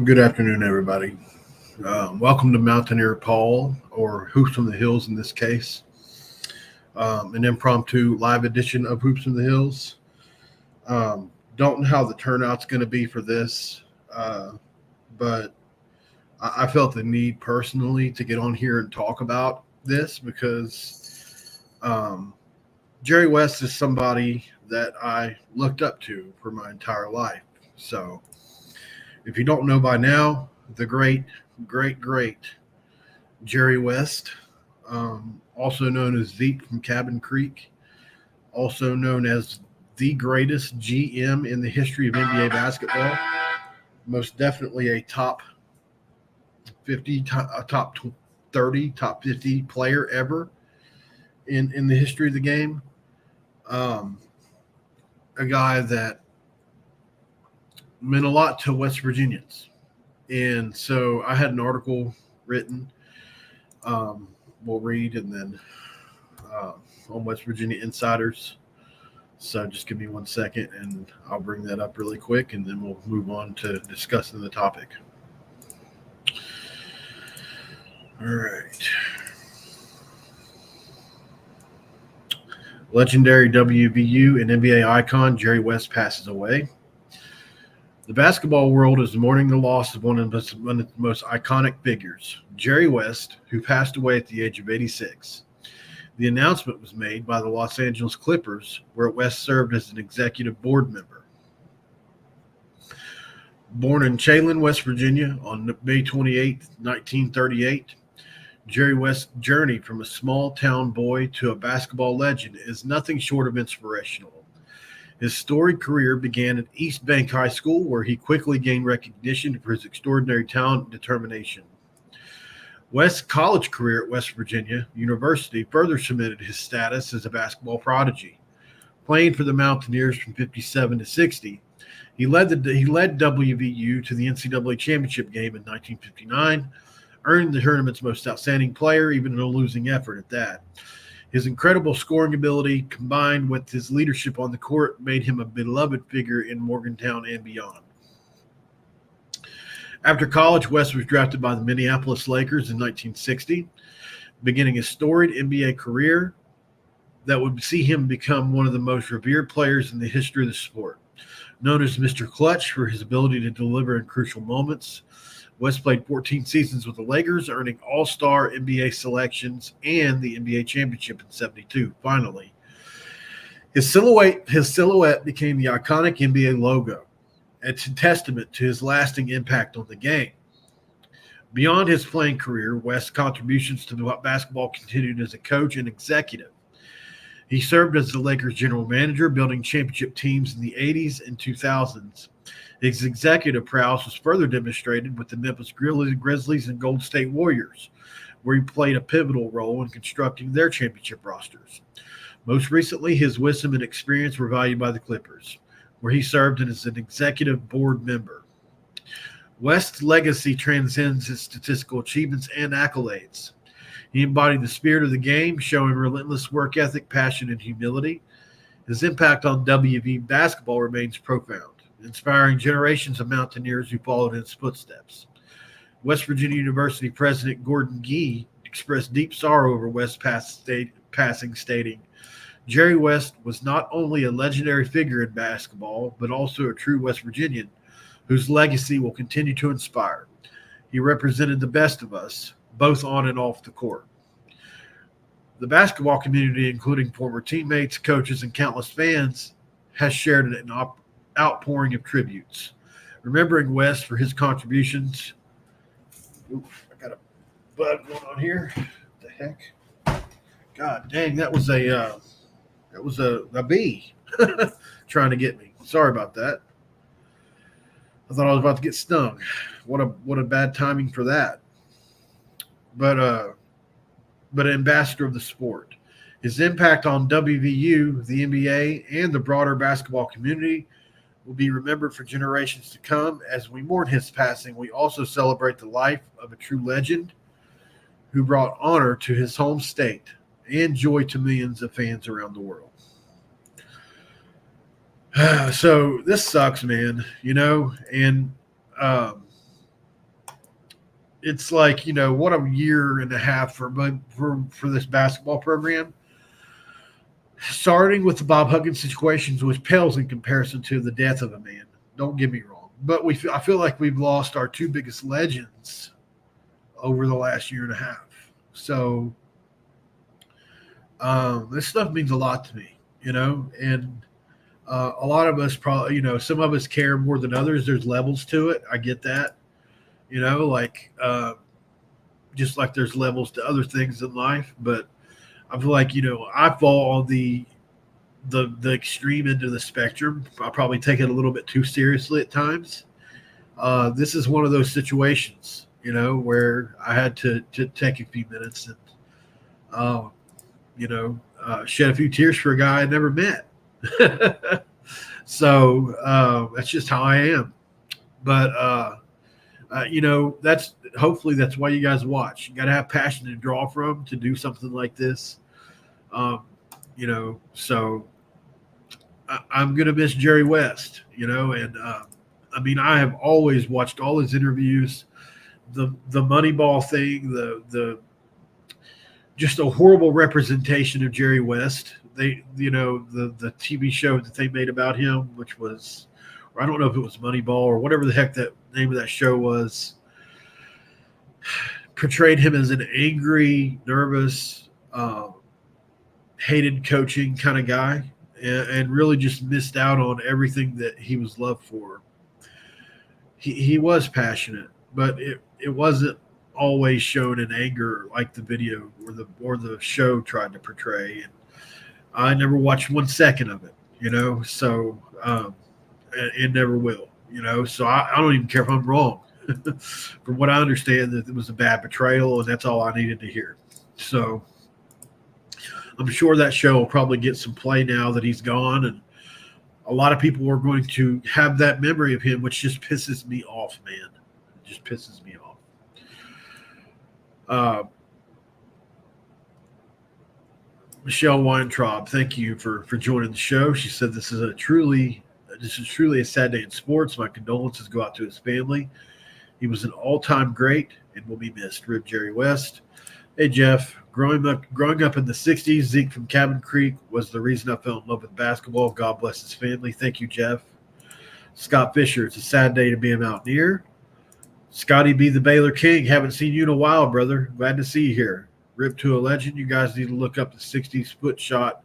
Good afternoon, everybody. Welcome to Mountaineer Paul, or Hoops from the Hills in this case, an impromptu live edition of Hoops from the Hills. Don't know how the turnout's going to be for this, but I felt the need personally to get on here and talk about this because Jerry West is somebody that I looked up to for my entire life. So if you don't know by now, the great Jerry West, also known as Veep from Cabin Creek, also known as the greatest GM in the history of NBA basketball, most definitely a top 50, a top 30, top 50 player ever in the history of the game. Um, a guy that meant a lot to West Virginians. And so I had an article written. We'll read and then on West Virginia Insiders. So just give me 1 second and I'll bring that up really quick and then we'll move on to discussing the topic. All right. Legendary WVU and NBA icon Jerry West passes away. The basketball world is mourning the loss of one of its most iconic figures, Jerry West, who passed away at the age of 86. The announcement was made by the Los Angeles Clippers, where West served as an executive board member. Born in Chelan, West Virginia on May 28, 1938, Jerry West's journey from a small-town boy to a basketball legend is nothing short of inspirational. His storied career began at East Bank High School, where he quickly gained recognition for his extraordinary talent and determination. West's college career at West Virginia University further cemented his status as a basketball prodigy. Playing for the Mountaineers from 57 to 60, he led WVU to the NCAA championship game in 1959, earning the tournament's most outstanding player, even in a losing effort at that. His incredible scoring ability, combined with his leadership on the court, made him a beloved figure in Morgantown and beyond. After college, West was drafted by the Minneapolis Lakers in 1960, beginning a storied NBA career that would see him become one of the most revered players in the history of the sport. Known as Mr. Clutch for his ability to deliver in crucial moments, West played 14 seasons with the Lakers, earning All-Star NBA selections and the NBA championship in 72. Finally, his silhouette became the iconic NBA logo. It's a testament to his lasting impact on the game. Beyond his playing career, West's contributions to basketball continued as a coach and executive. He served as the Lakers general manager, building championship teams in the 80s and 2000s. His executive prowess was further demonstrated with the Memphis Grizzlies and Golden State Warriors, where he played a pivotal role in constructing their championship rosters. Most recently, his wisdom and experience were valued by the Clippers, where he served as an executive board member. West's legacy transcends his statistical achievements and accolades. He embodied the spirit of the game, showing relentless work ethic, passion, and humility. His impact on WV basketball remains profound, inspiring generations of Mountaineers who followed in his footsteps. West Virginia University President Gordon Gee expressed deep sorrow over West's passing, stating, "Jerry West was not only a legendary figure in basketball, but also a true West Virginian whose legacy will continue to inspire. He represented the best of us, both on and off the court." The basketball community, including former teammates, coaches, and countless fans, has shared an outpouring of tributes, remembering West for his contributions. Oof, I got a bug going on here. What the heck? God dang, that was a bee trying to get me. Sorry about that. I thought I was about to get stung. What a bad timing for that. But an ambassador of the sport. His impact on WVU, the NBA, and the broader basketball community will be remembered for generations to come. As we mourn his passing, we also celebrate the life of a true legend who brought honor to his home state and joy to millions of fans around the world. So this sucks, man, and it's like, what a year and a half for this basketball program. Starting with the Bob Huggins situations, which pales in comparison to the death of a man. Don't get me wrong, but I feel like we've lost our two biggest legends over the last year and a half. So this stuff means a lot to me, and a lot of us probably, some of us care more than others. There's levels to it. I get that, like just like there's levels to other things in life. But I feel like, I fall on the extreme end of the spectrum. I probably take it a little bit too seriously at times. This is one of those situations, where I had to take a few minutes and, uh, shed a few tears for a guy I never met. So that's just how I am. But that's hopefully that's why you guys watch. You got to have passion to draw from to do something like this. Um, so I'm gonna miss Jerry West. And I mean, I have always watched all his interviews. The Moneyball thing, the just a horrible representation of Jerry West. They, the TV show that they made about him, which was, or I don't know if it was Moneyball or whatever the heck that name of that show was, portrayed him as an angry, nervous, hated coaching kind of guy, and really just missed out on everything that he was loved for. He was passionate, but it wasn't always shown in anger like the video or the show tried to portray. And I never watched 1 second of it, so it never will, so I don't even care if I'm wrong. From what I understand, that it was a bad betrayal, and that's all I needed to hear. So I'm sure that show will probably get some play now that he's gone, and a lot of people are going to have that memory of him, which just pisses me off, man. It just pisses me off. Michelle Weintraub, thank you for joining the show. She said this is truly a sad day in sports. My condolences go out to his family. He was an all-time great and will be missed. Rip Jerry West. Hey Jeff, growing up in the '60s, Zeke from Cabin Creek was the reason I fell in love with basketball. God bless his family. Thank you, Jeff. Scott Fisher, it's a sad day to be a Mountaineer. Scotty B. the Baylor King, haven't seen you in a while, brother. Glad to see you here. Rip to a legend. You guys need to look up the 60-foot shot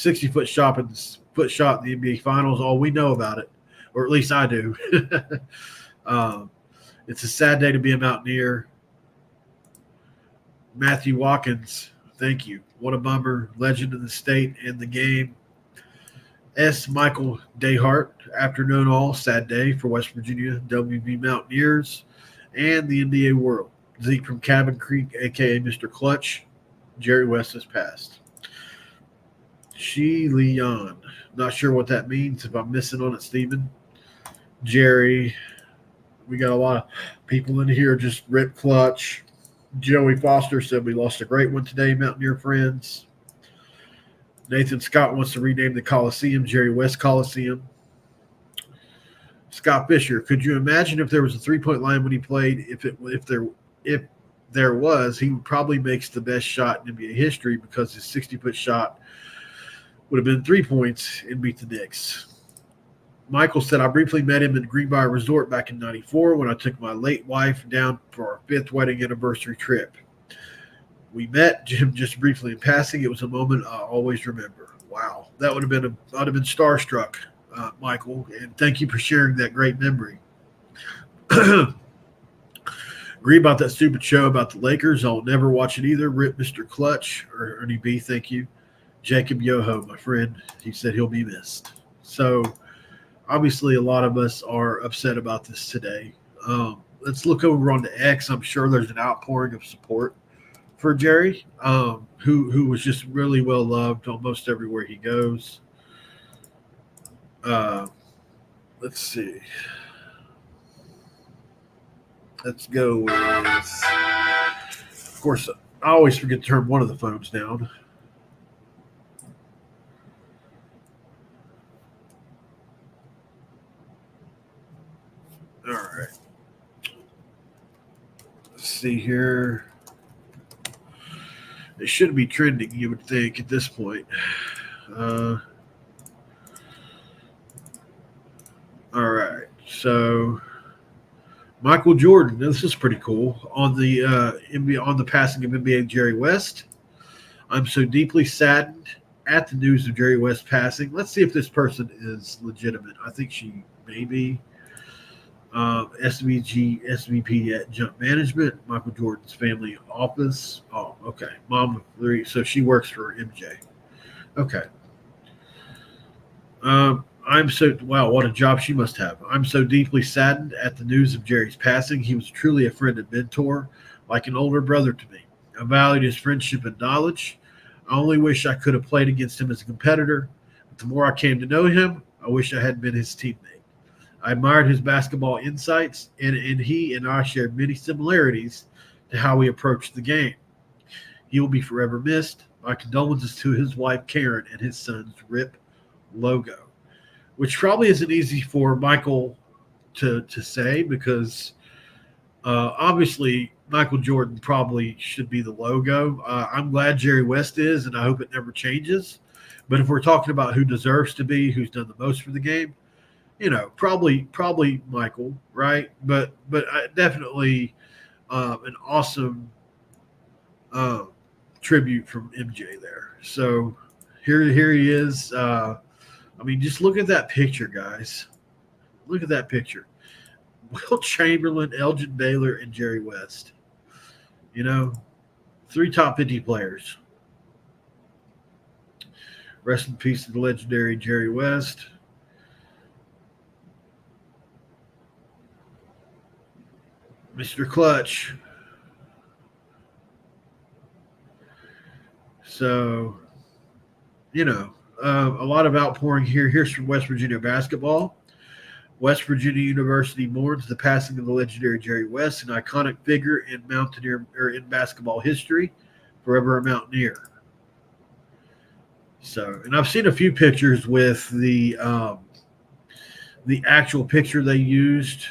in the NBA Finals. All we know about it, or at least I do. It's a sad day to be a Mountaineer. Matthew Watkins, thank you. What a bummer. Legend of the state and the game. S. Michael Dayhart, afternoon all, sad day for West Virginia, WV Mountaineers, and the NBA world. Zeke from Cabin Creek, a.k.a. Mr. Clutch. Jerry West has passed. Shi Leon. Not sure what that means. If I'm missing on it, Stephen. Jerry. We got a lot of people in here. Just Rip Clutch. Joey Foster said we lost a great one today, Mountaineer friends. Nathan Scott wants to rename the Coliseum Jerry West Coliseum. Scott Fisher, could you imagine if there was a three-point line when he played? If there was, he probably makes the best shot in NBA history because his 60-foot shot would have been 3 points and beat the Knicks. Michael said, I briefly met him at Greenbrier Resort back in '94 when I took my late wife down for our 5th wedding anniversary trip. We met Jim just briefly in passing. It was a moment I always remember. Wow. That would have been I'd have been starstruck, Michael, and thank you for sharing that great memory. Agree about that stupid show about the Lakers. I'll never watch it either. Rip Mr. Clutch, or Ernie B, thank you. Jacob Yoho, my friend, he said he'll be missed. So obviously a lot of us are upset about this today. Let's look over on the X. I'm sure there's an outpouring of support for Jerry, who was just really well loved almost everywhere he goes. Let's see. Let's go with, of course, I always forget to turn one of the phones down. All right. see here. It should be trending, you would think, at this point. All right. So Michael Jordan. This is pretty cool. On the on the passing of NBA Jerry West. I'm so deeply saddened at the news of Jerry West passing. Let's see if this person is legitimate. I think she may be. SVP at Jump Management, Michael Jordan's family office. Oh, okay. Mom of three. So she works for MJ. Okay. I'm so, wow, what a job she must have. I'm so deeply saddened at the news of Jerry's passing. He was truly a friend and mentor, like an older brother to me. I valued his friendship and knowledge. I only wish I could have played against him as a competitor. But the more I came to know him, I wish I had been his teammate. I admired his basketball insights, and he and I shared many similarities to how we approached the game. He will be forever missed. My condolences to his wife, Karen, and his son's RIP logo, which probably isn't easy for Michael to say because obviously Michael Jordan probably should be the logo. I'm glad Jerry West is, and I hope it never changes. But if we're talking about who deserves to be, who's done the most for the game, probably Michael, right? But definitely an awesome tribute from MJ there. So here he is. Just look at that picture, guys. Look at that picture. Will Chamberlain, Elgin Baylor, and Jerry West. 3 top 50 players. Rest in peace to the legendary Jerry West. Mr. Clutch. So, a lot of outpouring here. Here's from West Virginia basketball. West Virginia University mourns the passing of the legendary Jerry West, an iconic figure in in basketball history, forever a Mountaineer. So, and I've seen a few pictures with the actual picture they used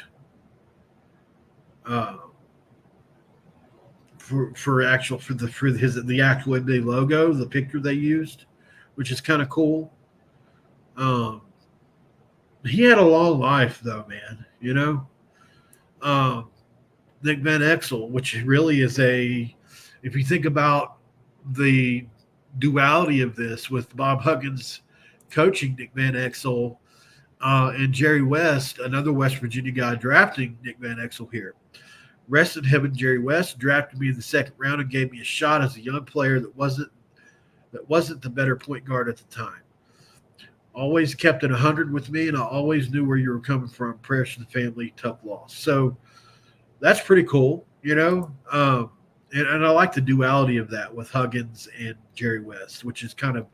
for the actual NBA logo, the picture they used, which is kind of cool. He had a long life though, man. Nick Van Exel, which really is if you think about the duality of this with Bob Huggins coaching Nick Van Exel and Jerry West, another West Virginia guy drafting Nick Van Exel here. Rest in heaven, Jerry West drafted me in the second round and gave me a shot as a young player that wasn't the better point guard at the time. Always kept it 100 with me, and I always knew where you were coming from. Prayers to the family, tough loss. So that's pretty cool, and I like the duality of that with Huggins and Jerry West, which is kind of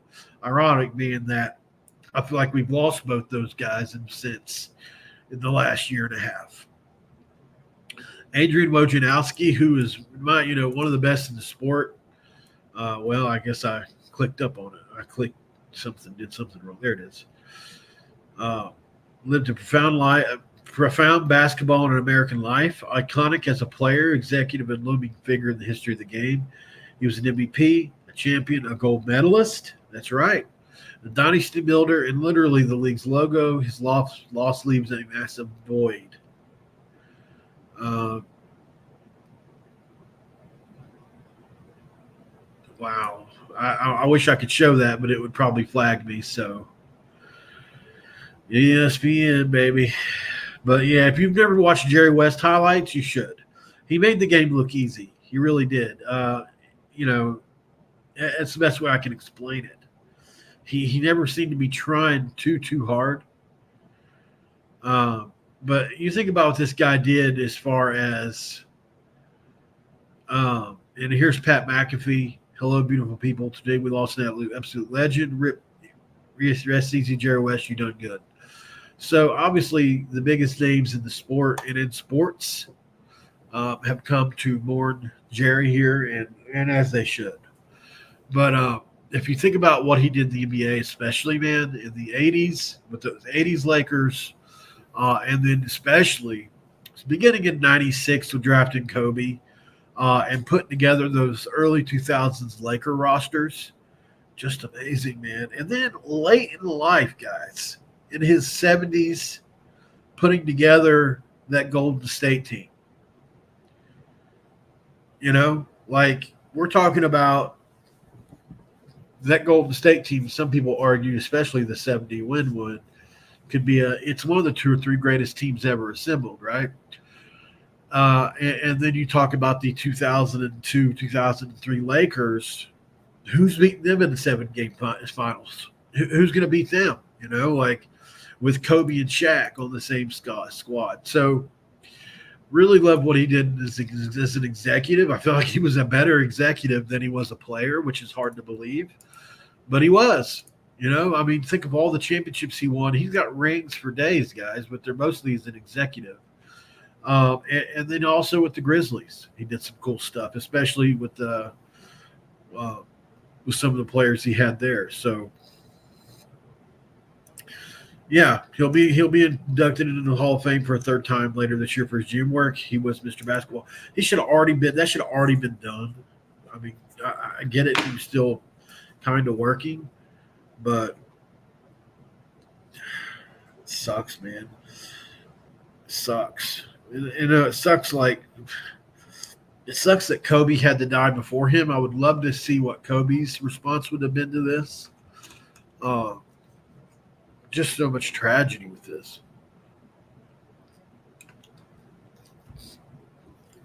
ironic, being that I feel like we've lost both those guys in the last year and a half. Adrian Wojnarowski, who is one of the best in the sport. I guess I clicked up on it. I clicked something, did something wrong. There it is. Lived a profound basketball and American life. Iconic as a player, executive, and looming figure in the history of the game. He was an MVP, a champion, a gold medalist. That's right. A dynasty builder, and literally the league's logo. His loss leaves a massive void. Wow. I wish I could show that, but it would probably flag me. So, ESPN, baby. But, yeah, if you've never watched Jerry West highlights, you should. He made the game look easy. He really did. It's the best way I can explain it. He never seemed to be trying too hard. But you think about what this guy did as far as and here's Pat McAfee. Hello, beautiful people. Today we lost an absolute legend. Rest easy, Jerry West. You done good. So obviously the biggest names in the sport and in sports have come to mourn Jerry here, and as they should. But if you think about what he did in the NBA, especially, man, in the 80s with those 80s Lakers, and then especially beginning in 96 with drafting Kobe, and putting together those early 2000s Laker rosters. Just amazing, man. And then late in life, guys, in his 70s, putting together that Golden State team. Like we're talking about that Golden State team. Some people argue, especially the 70 win one, it's one of the two or three greatest teams ever assembled, right? And then you talk about the 2002, 2003 Lakers. Who's beating them in the 7-game finals? Who's going to beat them? Like with Kobe and Shaq on the same squad. So really love what he did as an executive. I feel like he was a better executive than he was a player, which is hard to believe. But he was. I mean, think of all the championships he won. He's got rings for days, guys, but they're mostly as an executive. And then also with the Grizzlies, he did some cool stuff, especially with some of the players he had there. So, yeah, he'll be inducted into the Hall of Fame for a third time later this year for his gym work. He was Mr. Basketball. That should have already been done. I mean, I get it. He was still kind of working, but it sucks, man. It sucks. It sucks. It sucks that Kobe had to die before him. I would love to see what Kobe's response would have been to this. Just so much tragedy with this.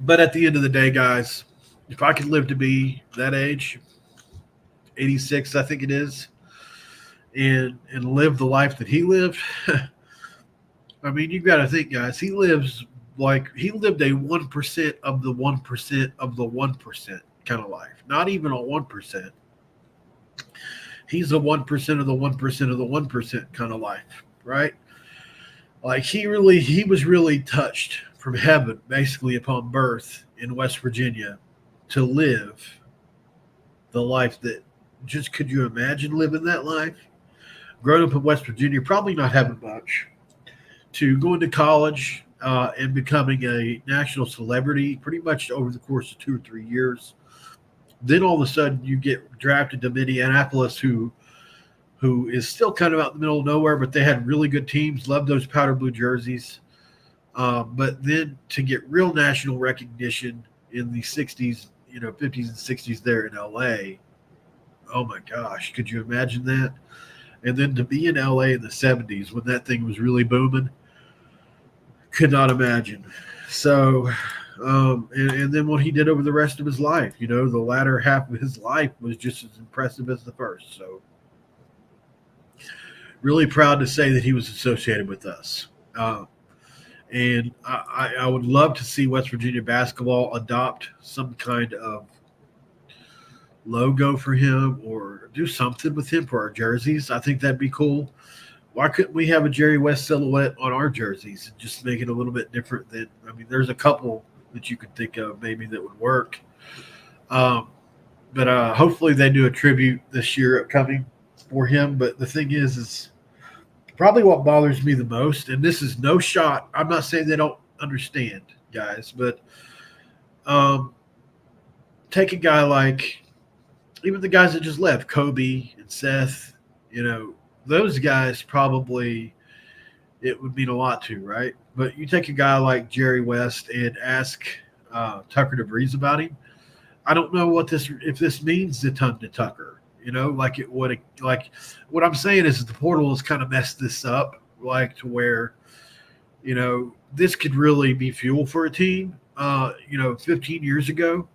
But at the end of the day, guys, if I could live to be that age, 86, I think it is, and live the life that he lived, I mean, you've got to think, guys, he lived a 1% of the 1% of the 1% kind of life. Not even a 1%. He's a 1% of the 1% of the 1% kind of life, right? Like he was really touched from heaven, basically upon birth in West Virginia, to live the life that could you imagine living that life? Growing up in West Virginia, probably not having much, to going to college and becoming a national celebrity pretty much over the course of 2 or 3 years. Then all of a sudden you get drafted to Minneapolis, who is still kind of out in the middle of nowhere, but they had really good teams. Love those powder blue jerseys. But then to get real national recognition in the 60s, 50s and 60s there in LA, oh my gosh, could you imagine that? And then to be in LA in the 70s when that thing was really booming, could not imagine. So, and then what he did over the rest of his life, the latter half of his life was just as impressive as the first. So, really proud to say that he was associated with us. And I would love to see West Virginia basketball adopt some kind of logo for him or do something with him for our jerseys. I think that'd be cool. Why couldn't we have a Jerry West silhouette on our jerseys and just make it a little bit different there's a couple that you could think of maybe that would work. But hopefully they do a tribute this year upcoming for him. But the thing is probably what bothers me the most, and this is no shot. I'm not saying they don't understand, guys, but take a guy like even the guys that just left, Kobe and Seth, those guys probably it would mean a lot to, right? But you take a guy like Jerry West and ask Tucker DeVries about him. I don't know if this means a ton to Tucker. What I'm saying is that the portal has kind of messed this up, to where, this could really be fuel for a team. 15 years ago,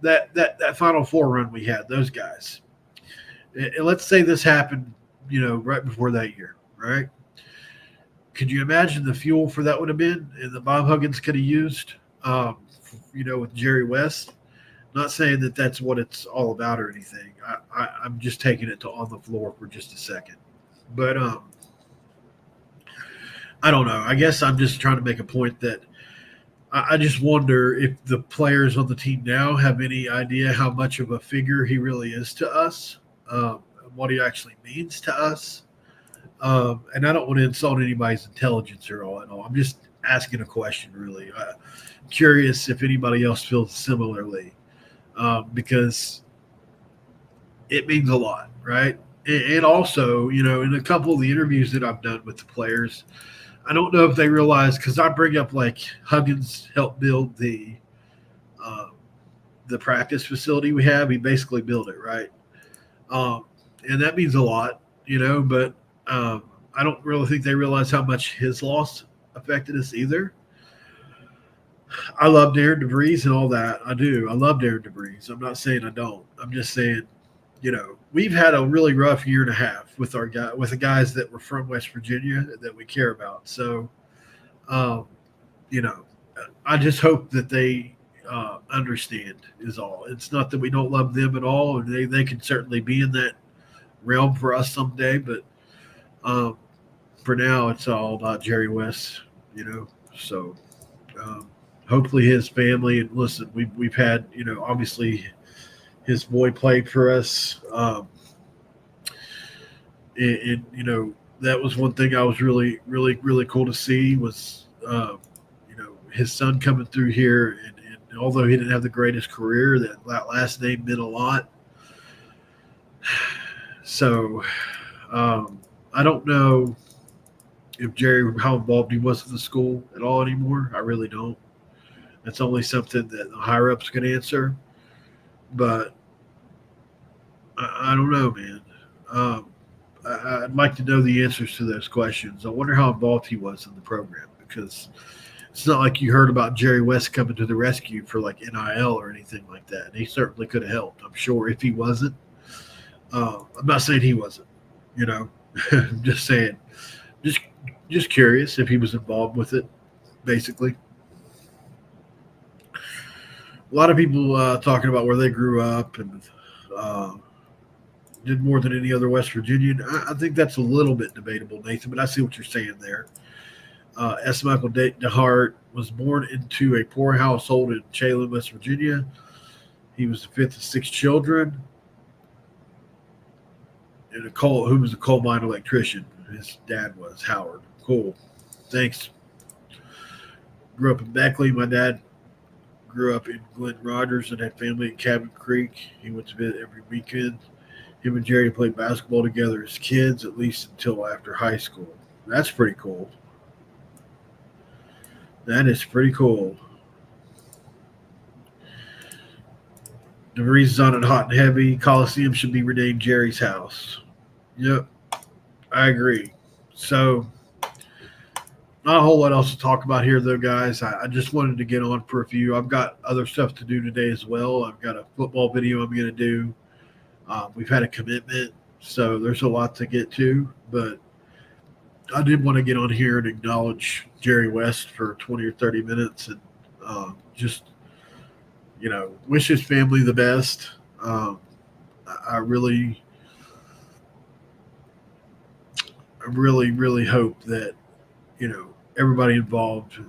that Final Four run we had, those guys. And let's say this happened, right before that year, right? Could you imagine the fuel for that would have been, and that Bob Huggins could have used, with Jerry West? Not saying that that's what it's all about or anything. I'm just taking it to on the floor for just a second. But I don't know. I guess I'm just trying to make a point that I just wonder if the players on the team now have any idea how much of a figure he really is to us, what he actually means to us. And I don't want to insult anybody's intelligence or all. I'm just asking a question, really. Curious if anybody else feels similarly, because it means a lot, right? And also, in a couple of the interviews that I've done with the players, I don't know if they realize, because I bring up like Huggins helped build uh, the practice facility we have. He basically built it, right? Um, and that means a lot, but um, I don't really think they realize how much his loss affected us either. I love Darren DeVries and all that. I do. I love Darren DeVries. I'm not saying I don't. I'm just saying, we've had a really rough year and a half with with the guys that were from West Virginia that we care about. So, um, you know, I just hope that they understand is all. It's not that we don't love them at all, and they can certainly be in that realm for us someday. But um, for now, it's all about Jerry West. So um, hopefully his family, and listen, we've had, obviously his boy played for us, and that was one thing I was really really really cool to see was his son coming through here, and although he didn't have the greatest career, that last name meant a lot. So I don't know if Jerry, how involved he was in the school at all anymore. I really don't. That's only something that the higher ups could answer. But I don't know, man. I'd like to know the answers to those questions. I wonder how involved he was in the program, because it's not like you heard about Jerry West coming to the rescue for like NIL or anything like that. He certainly could have helped, I'm sure, if he wasn't. I'm not saying he wasn't, I'm just saying, just curious if he was involved with it, basically. A lot of people talking about where they grew up and uh, did more than any other West Virginian. I think that's a little bit debatable, Nathan, but I see what you're saying there. S. Michael DeHart was born into a poor household in Chalon, West Virginia. He was the fifth of six children, and who was a coal mine electrician. His dad was Howard. Cool. Thanks. Grew up in Beckley. My dad grew up in Glen Rogers and had family in Cabin Creek. He went to visit every weekend. Him and Jerry played basketball together as kids, at least until after high school. That's pretty cool. That is pretty cool. DeVries is on it hot and heavy. Coliseum should be renamed Jerry's House. Yep, I agree. So, not a whole lot else to talk about here, though, guys. I just wanted to get on for a few. I've got other stuff to do today as well. I've got a football video I'm going to do. We've had a commitment, so there's a lot to get to. But I did want to get on here and acknowledge Jerry West for 20 or 30 minutes and just, wish his family the best. I really hope that, everybody involved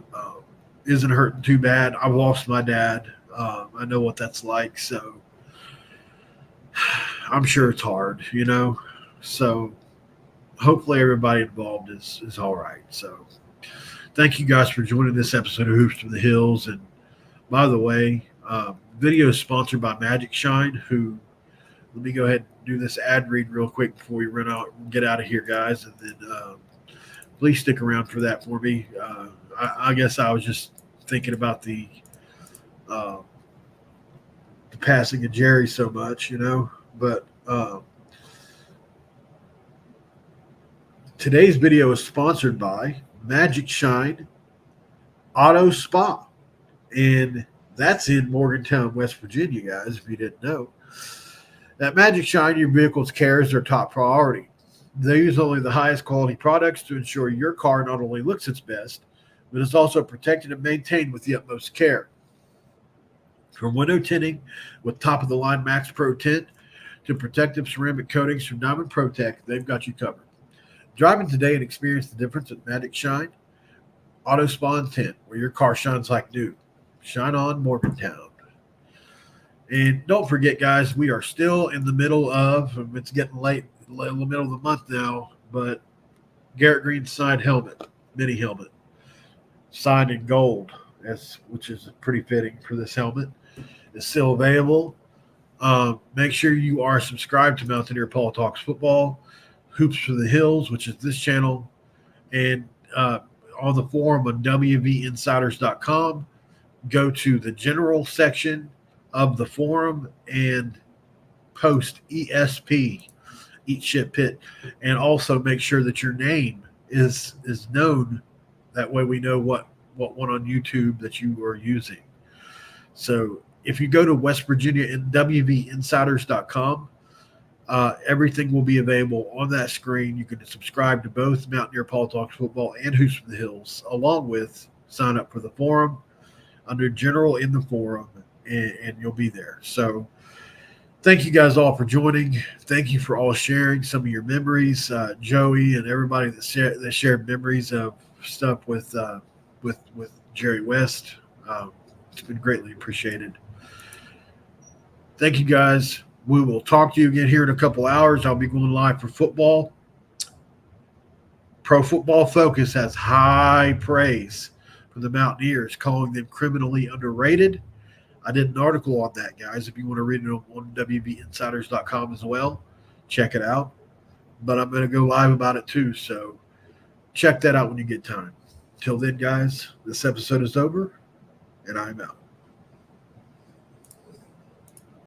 isn't hurting too bad. I've lost my dad. I know what that's like, so I'm sure it's hard, So hopefully everybody involved is all right. So thank you guys for joining this episode of Hoops from the Hills. And by the way, video is sponsored by Magic Shine, who, let me go ahead and do this ad read real quick before we get out of here, guys. And then please stick around for that for me. I guess I was just thinking about the passing of Jerry so much, but today's video is sponsored by Magic Shine Auto Spa, and that's in Morgantown, West Virginia, guys, if you didn't know. At Magic Shine, your vehicle's care is their top priority. They use only the highest quality products to ensure your car not only looks its best, but is also protected and maintained with the utmost care. From window tinting with top-of-the-line Max Pro tint to protective ceramic coatings from Diamond Protect, they've got you covered. Drive in today and experience the difference at Magic Shine Auto Spa and Tint, where your car shines like new. Shine on, Morgantown. And don't forget, guys, we are still in the middle of, it's getting late, in the middle of the month now, but Garrett Green's signed helmet, mini helmet. signed in gold, which is pretty fitting for this helmet. It's still available. Make sure you are subscribed to Mountaineer Paul Talks Football, Hoops for the Hills, which is this channel, and on the forum on wvinsiders.com. Go to the general section of the forum and post ESP, Eat Shit Pit, and also make sure that your name is known. That way we know what one on YouTube that you are using. So if you go to West Virginia and wvinsiders.com, everything will be available on that screen. You can subscribe to both Mountaineer Paul Talks Football and Hoops for the Hills, along with sign up for the forum under General in the forum, and you'll be there. So thank you guys all for joining. Thank you for all sharing some of your memories, Joey and everybody that shared memories of stuff with Jerry West. It's been greatly appreciated. Thank you guys. We will talk to you again here in a couple hours. I'll be going live for football. Pro Football Focus has high praise for the Mountaineers, calling them criminally underrated. I did an article on that, guys. If you want to read it on wvinsiders.com as well, check it out. But I'm going to go live about it too, so check that out when you get time. Till then, guys, this episode is over, and I'm out.